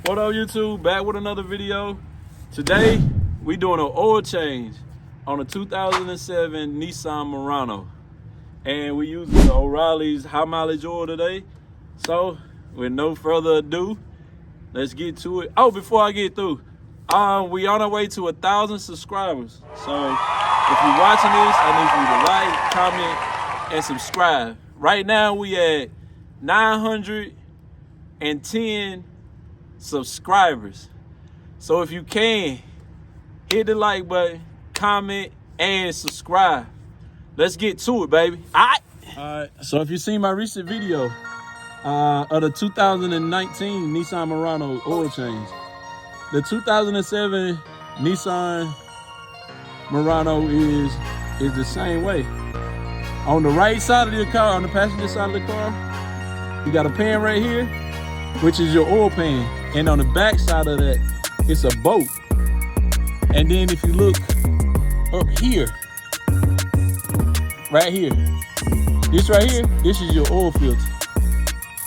What up, YouTube? Back with another video. Today, we doing an oil change on a 2007 Nissan Murano. And we using the O'Reilly's high mileage oil today. So, with no further ado, let's get to it. Oh, before I get through, we on our way to 1,000 subscribers. So, if you're watching this, I need you to like, comment, and subscribe. Right now, we at 910 subscribers. So if you can, hit the like button, comment, and subscribe. Let's get to it, baby. All right. So if you seen my recent video of the 2019 Nissan Murano oil change, the 2007 Nissan Murano is the same way. On the right side of your car, on the passenger side of the car, you got a pan right here, which is your oil pan. And on the back side of that, it's a boat. And then if you look up here, right here, this right here, this is your oil filter.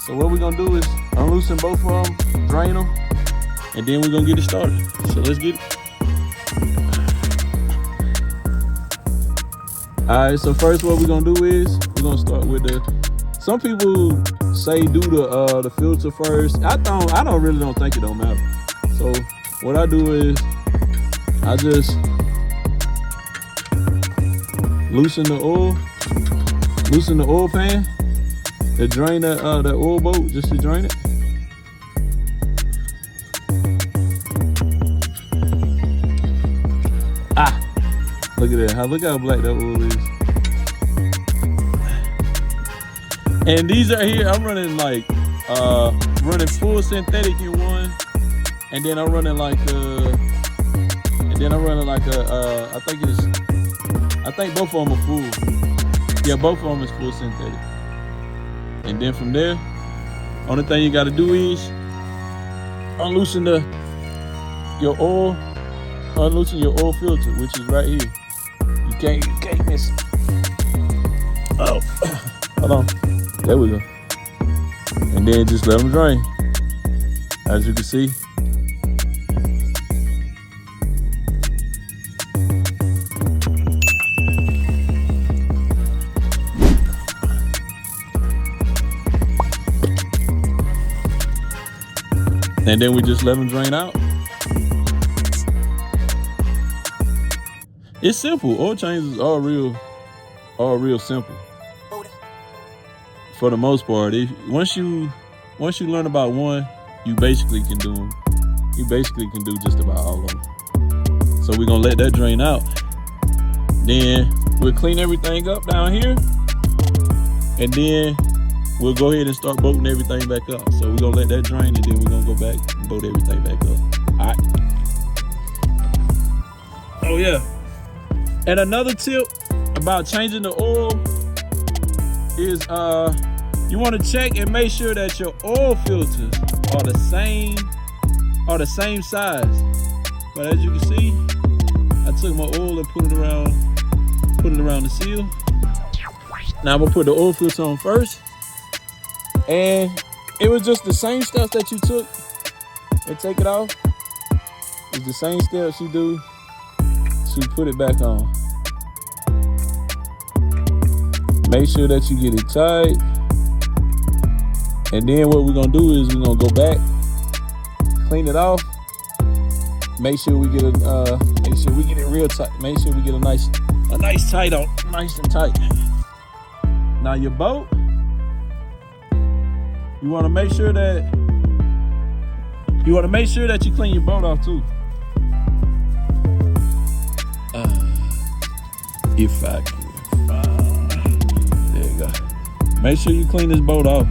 So what we're gonna do is unloosen both of them, drain them, and then we're gonna get it started. So let's get it. All right, so first what we're gonna do is, we're gonna start with some people say do the filter first. I really don't think it don't matter. So what I do is I just loosen the oil pan to drain the oil boat, just to drain it. Look at that. Look how black that oil is. And these are here, I'm running like, running full synthetic in one. And then I'm running like, I think both of them are full. Yeah, both of them is full synthetic. And then from there, only thing you gotta do is unloosen your oil filter, which is right here. You can't miss it. Oh, hold on. There we go. And then just let them drain. As you can see. And then we just let them drain out. It's simple. Oil changes are real simple. For the most part, once you learn about one, you basically can do them. You basically can do just about all of them. So we're gonna let that drain out. Then we'll clean everything up down here, and then we'll go ahead and start bolting everything back up. So we're gonna let that drain, and then we're gonna go back and bolt everything back up. All right. Oh yeah. And another tip about changing the oil is you want to check and make sure that your oil filters are the same size. But as you can see, I took my oil and put it around the seal. Now I'm gonna put the oil filter on first, and it was just the same steps that you took and take it off. It's the same steps you do to put it back on. Make sure that you get it tight. And then what we're gonna do is we're gonna go back, clean it off. Make sure we get it real tight. Make sure we get a nice tight on, nice and tight. Now your boat, you wanna make sure that you clean your boat off too. If I can. There you go. Make sure you clean this boat off.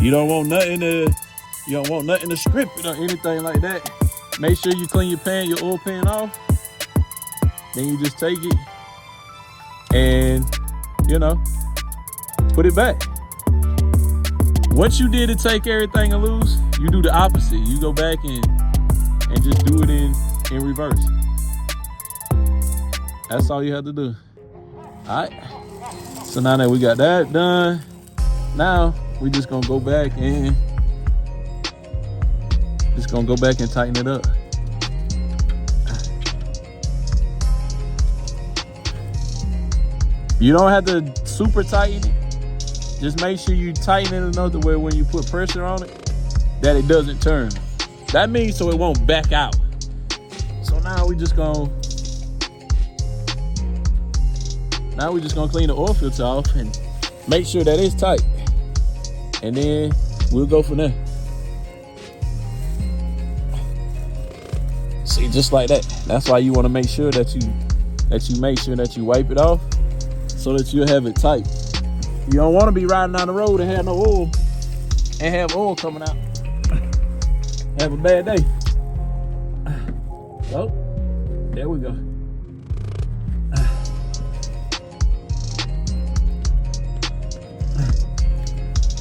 You don't want nothing to strip it or anything like that. Make sure you clean your oil pan off. Then you just take it and, put it back. Once you did to take everything loose, you do the opposite. You go back and just do it in reverse. That's all you have to do. All right. So now that we got that done, now we just gonna go back and Just gonna go back and tighten it up. You don't have to super tighten it. Just make sure you tighten it enough to where when you put pressure on it, that it doesn't turn. That means so it won't back out. So now we just gonna clean the oil filter off and make sure that it's tight. And then we'll go from there. See, just like that. That's why you want to make sure that you wipe it off so that you'll have it tight. You don't want to be riding down the road and have no oil and have oil coming out. Have a bad day. Oh, there we go.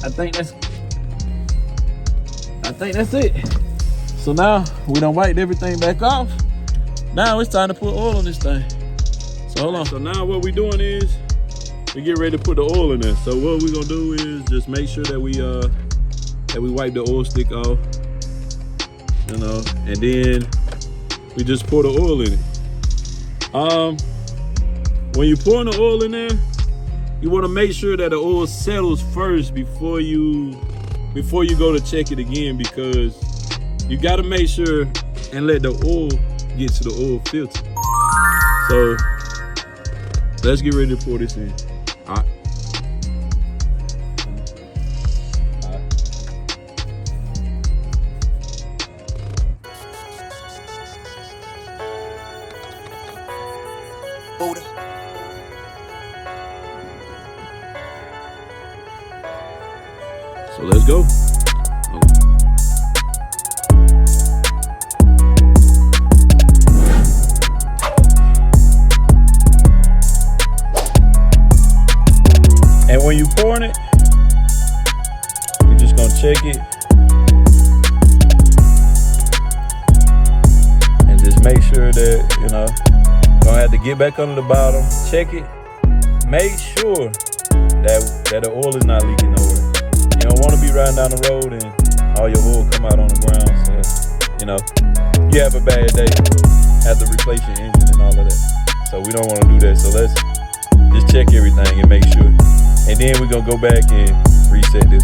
I think that's it. So now we done wiped everything back off. Now it's time to put oil on this thing. So hold on. So now what we doing is we get ready to put the oil in there. So what we gonna do is just make sure that we wipe the oil stick off, you know, and then we just pour the oil in it. When you pour the oil in there, you want to make sure that the oil settles first before you go to check it again, because you got to make sure and let the oil get to the oil filter. So let's get ready to pour this in. All right. So let's go. And when you pouring it, you're just gonna check it and just make sure that, you know, gonna have to get back under the bottom, check it, make sure that the oil is not leaking nowhere. You don't want to be riding down the road and all your oil come out on the ground. So, you know, you have a bad day, have to replace your engine and all of that. So we don't want to do that. So let's just check everything and make sure. And then we're going to go back and reset this.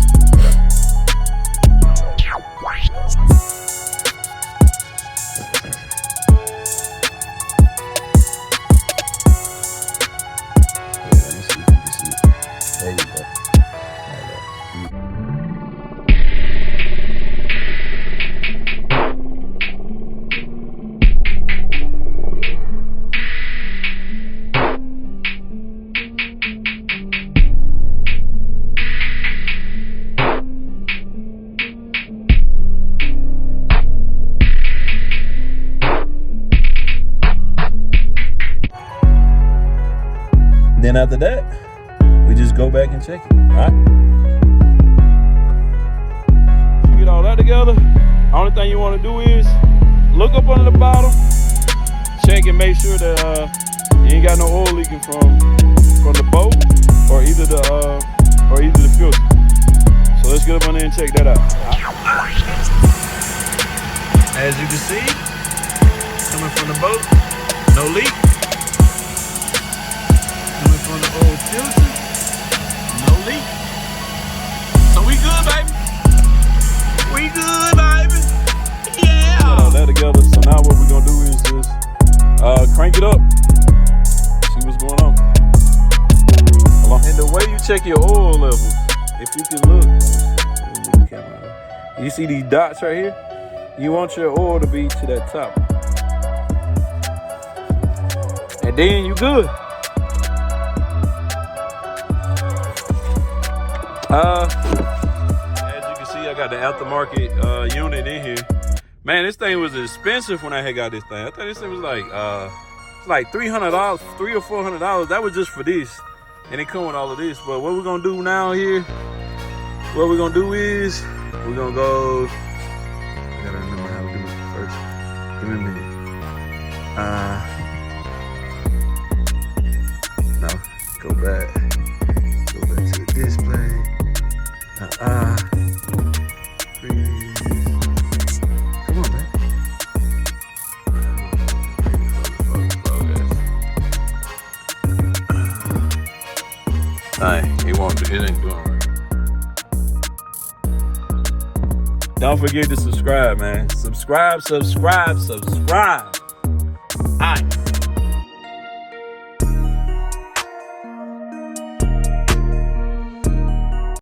There you go. Then after that, we just go back and check it. All right. You get all that together. Only thing you want to do is look up under the bottom, check and make sure that you ain't got no oil leaking from the boat or either the filter. So let's get up on there and check that out. As you can see, coming from the boat, no leak. On the old filter, no leak. So we good, baby. We good, baby. Yeah. Got all that together. So now what we're gonna do is just crank it up. See what's going on. And the way you check your oil levels, if you can look, you see these dots right here? You want your oil to be to that top. And then you good. As you can see, I got the aftermarket unit in here. Man, this thing was expensive when I had got this thing. I thought this thing was like $300, $300 or $400. That was just for this, and it come with all of this. But what we're gonna do now here? What we're gonna do is we're gonna go. I gotta remember how to do it first. Give me a minute. No, go back. Go back to the display. Come It ain't doing right. Don't forget to subscribe, man. Subscribe.